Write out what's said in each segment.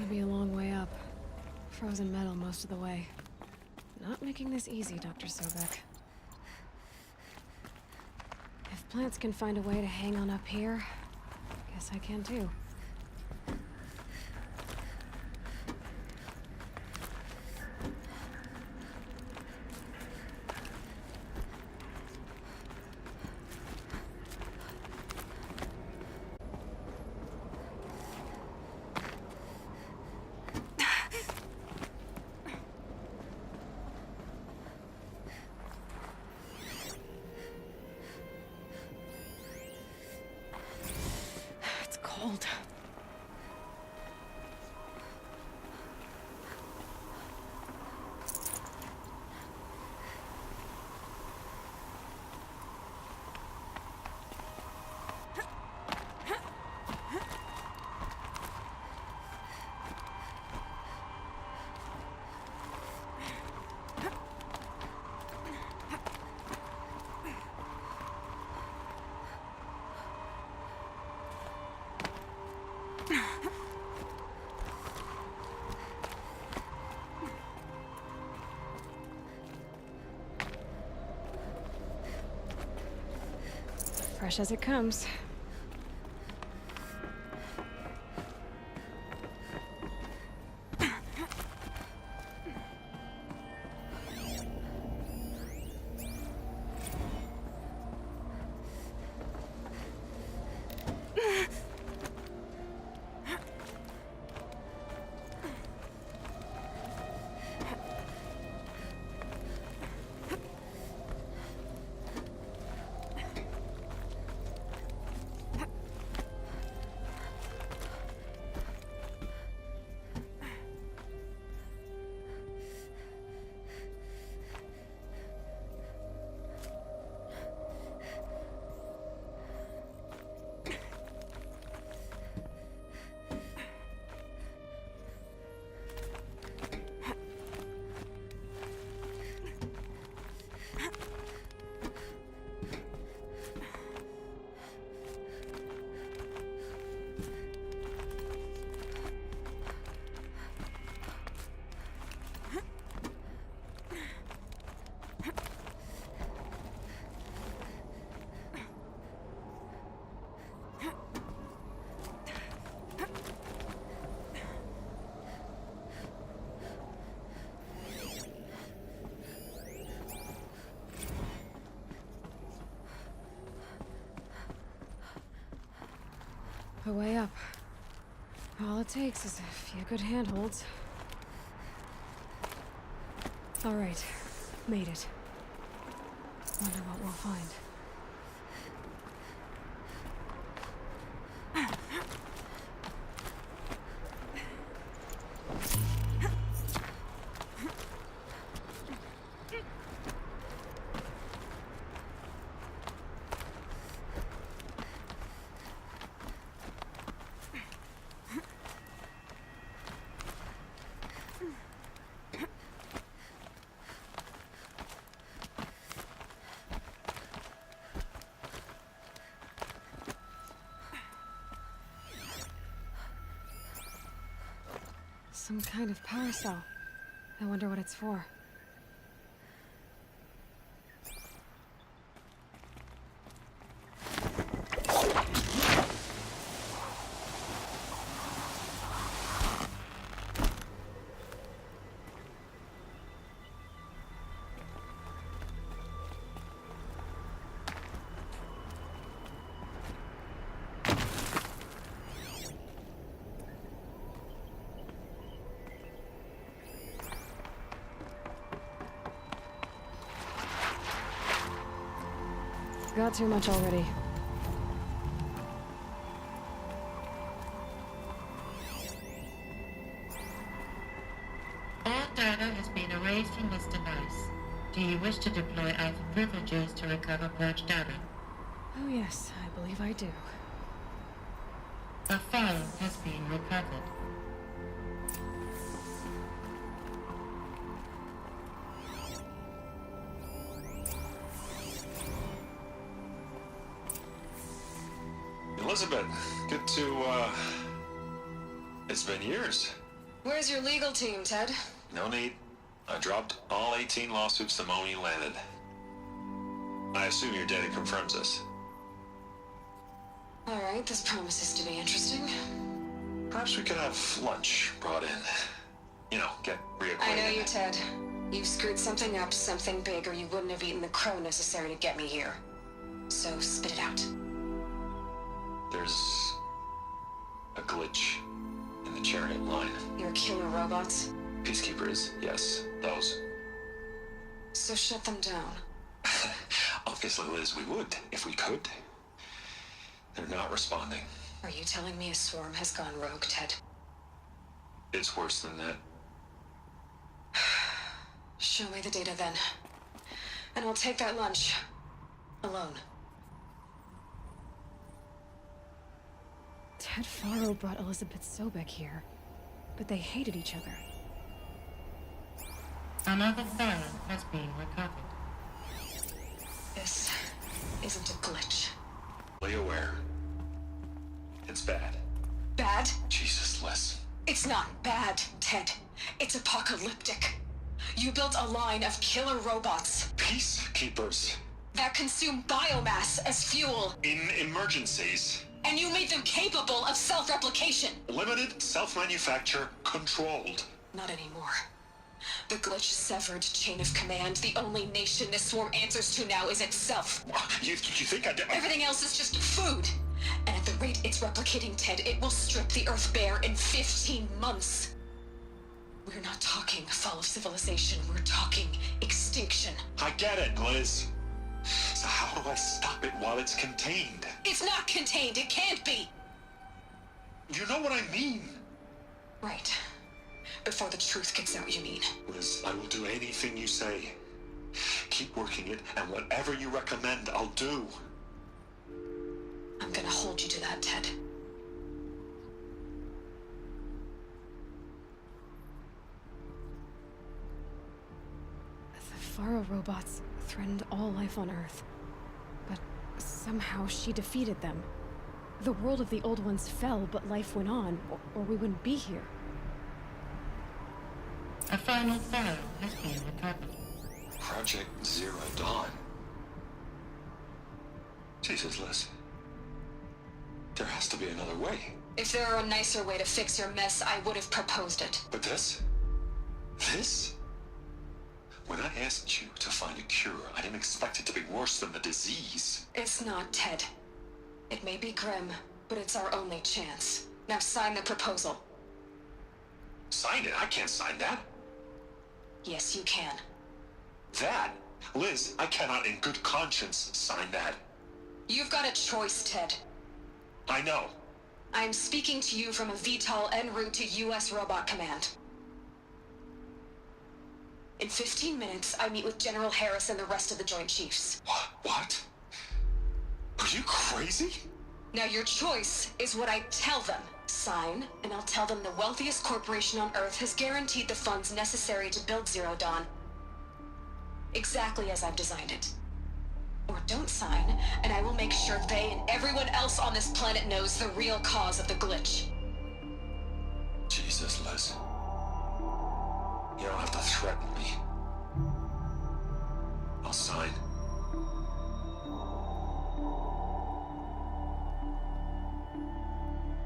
be a long way up. Frozen metal most of the way. Not making this easy, Dr. Sobek. If plants can find a way to hang on up here, guess I can too. Cold. Fresh as it comes. A way up. All it takes is a few good handholds. All right, made it. Wonder what we'll find. Some kind of power cell. I wonder what it's for. Got too much already. All data has been erased from this device. Do you wish to deploy alpha privileges to recover purged data? Oh yes, I believe I do. A file has been recovered. Elizabeth, good to, it's been years. Where's your legal team, Ted? No need. I dropped all 18 lawsuits the moment you landed. I assume your data confirms this. All right, this promises to be interesting. Perhaps we could have lunch brought in. You know, get reacquainted. I know you, Ted. You've screwed something up, something big, or you wouldn't have eaten the crow necessary to get me here. So spit it out. There's a glitch in the chariot line. Your killer robots? Peacekeepers, yes, those. So shut them down. Obviously, Liz, we would, if we could. They're not responding. Are you telling me a swarm has gone rogue, Ted? It's worse than that. Show me the data then. And I'll take that lunch. Alone. Ted Faro brought Elizabeth Sobek here, but they hated each other. Another file has been recovered. This isn't a glitch. Be aware. It's bad. Bad? Jesus, Liz. It's not bad, Ted. It's apocalyptic. You built a line of killer robots Peacekeepers. that consume biomass as fuel, In emergencies. and you made them capable of self-replication. Limited, self-manufacture, controlled. Not anymore. The glitch severed chain of command. The only nation this swarm answers to now is itself. You think I did? Everything else is just food. And at the rate it's replicating, Ted, it will strip the Earth bare in 15 months. We're not talking fall of civilization. We're talking extinction. I get it, Liz. So how do I stop it while it's contained? It's not contained. It can't be. You know what I mean. Right. Before the truth gets out, you mean? Liz, I will do anything you say. Keep working it, and whatever you recommend, I'll do. I'm gonna hold you to that, Ted. The Faro robots threatened all life on Earth. But somehow she defeated them. The world of the old ones fell, but life went on, or we wouldn't be here. A final file has been recovered. Project Zero Dawn. Jesus, Liz. There has to be another way. If there were a nicer way to fix your mess, I would have proposed it. But this? This? When I asked you to find a cure, I didn't expect it to be worse than the disease. It's not, Ted. It may be grim, but it's our only chance. Now sign the proposal. Sign it? I can't sign that. Yes, you can. That? Liz, I cannot in good conscience sign that. You've got a choice, Ted. I know. I'm speaking to you from a VTOL en route to U.S. Robot Command. In 15 minutes, I meet with General Harris and the rest of the Joint Chiefs. What? Are you crazy? Now your choice is what I tell them. Sign, and I'll tell them the wealthiest corporation on Earth has guaranteed the funds necessary to build Zero Dawn. Exactly as I've designed it. Or don't sign, and I will make sure they and everyone else on this planet knows the real cause of the glitch. Jesus, Liz. You don't have to threaten me. I'll sign.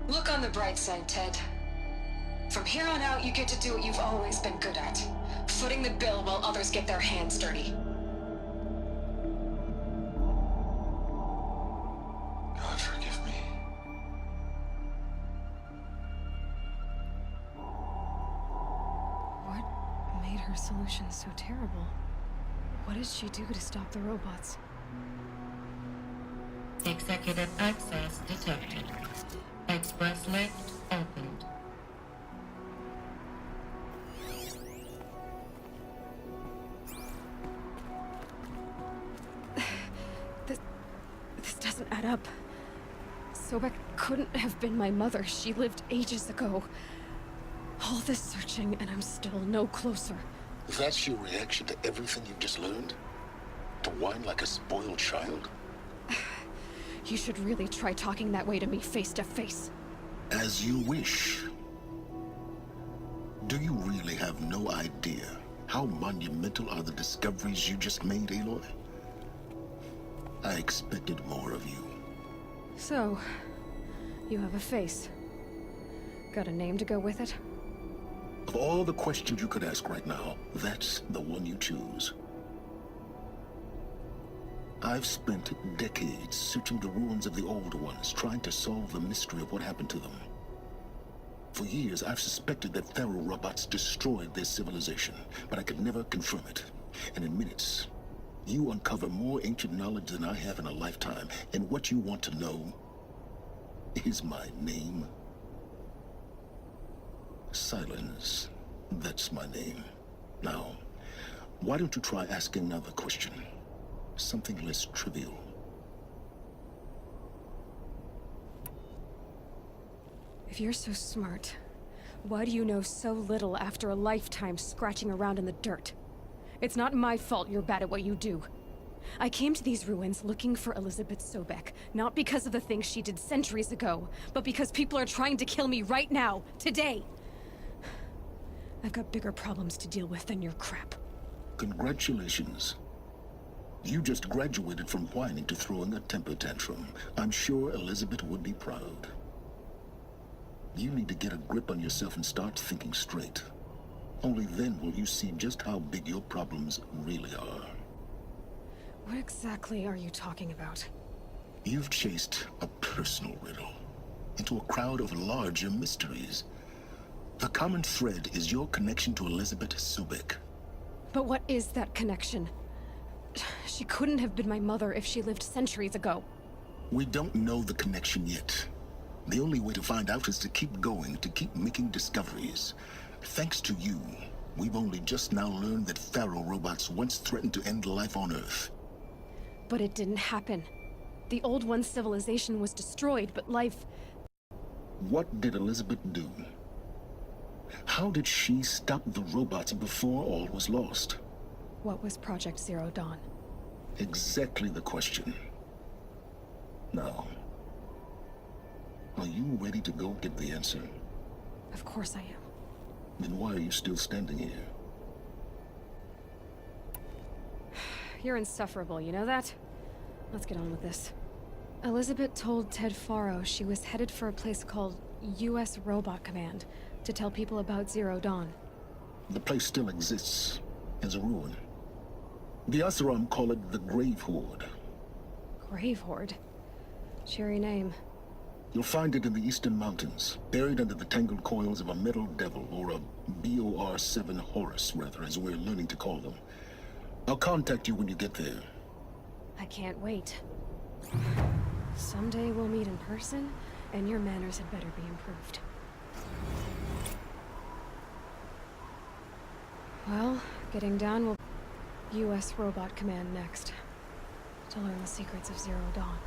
Look on the bright side, Ted. From here on out, you get to do what you've always been good at. Footing the bill while others get their hands dirty. God forgive me. What made her solution so terrible? What did she do to stop the robots? Executive access detected. Express lift opened. This doesn't add up. Sobek couldn't have been my mother. She lived ages ago. All this searching, and I'm still no closer. That's your reaction to everything you've just learned? To whine like a spoiled child? You should really try talking that way to me face to face. As you wish. Do you really have no idea how monumental are the discoveries you just made, Aloy? I expected more of you. So, you have a face. Got a name to go with it? Of all the questions you could ask right now, that's the one you choose. I've spent decades searching the ruins of the old ones, trying to solve the mystery of what happened to them. For years, I've suspected that Pharaoh robots destroyed their civilization, but I could never confirm it. And in minutes, you uncover more ancient knowledge than I have in a lifetime, and what you want to know is my name. Silence. That's my name. Now, why don't you try asking another question? Something less trivial. If you're so smart, why do you know so little after a lifetime scratching around in the dirt? It's not my fault you're bad at what you do. I came to these ruins looking for Elizabeth Sobek, not because of the things she did centuries ago, but because people are trying to kill me right now, today. I've got bigger problems to deal with than your crap. Congratulations. You just graduated from whining to throwing a temper tantrum. I'm sure Elizabeth would be proud. You need to get a grip on yourself and start thinking straight. Only then will you see just how big your problems really are. What exactly are you talking about? You've chased a personal riddle into a crowd of larger mysteries. The common thread is your connection to Elizabeth Sobek. But what is that connection? She couldn't have been my mother if she lived centuries ago. We don't know the connection yet. The only way to find out is to keep going, to keep making discoveries. Thanks to you, we've only just now learned that Pharaoh robots once threatened to end life on Earth. But it didn't happen. The old one's civilization was destroyed, but life... What did Elizabeth do? How did she stop the robots before all was lost? What was Project Zero Dawn? Exactly the question. Now, are you ready to go get the answer? Of course I am. Then why are you still standing here? You're insufferable, you know that? Let's get on with this. Elizabeth told Ted Faro she was headed for a place called U.S. Robot Command to tell people about Zero Dawn. The place still exists as a ruin. The Asaram call it the Grave Horde. Grave Horde? Cheery name. You'll find it in the Eastern Mountains, buried under the tangled coils of a metal devil, or a BOR-7 Horus, rather, as we're learning to call them. I'll contact you when you get there. I can't wait. Someday we'll meet in person, and your manners had better be improved. Well, getting down will... U.S. Robot Command next. To learn the secrets of Zero Dawn.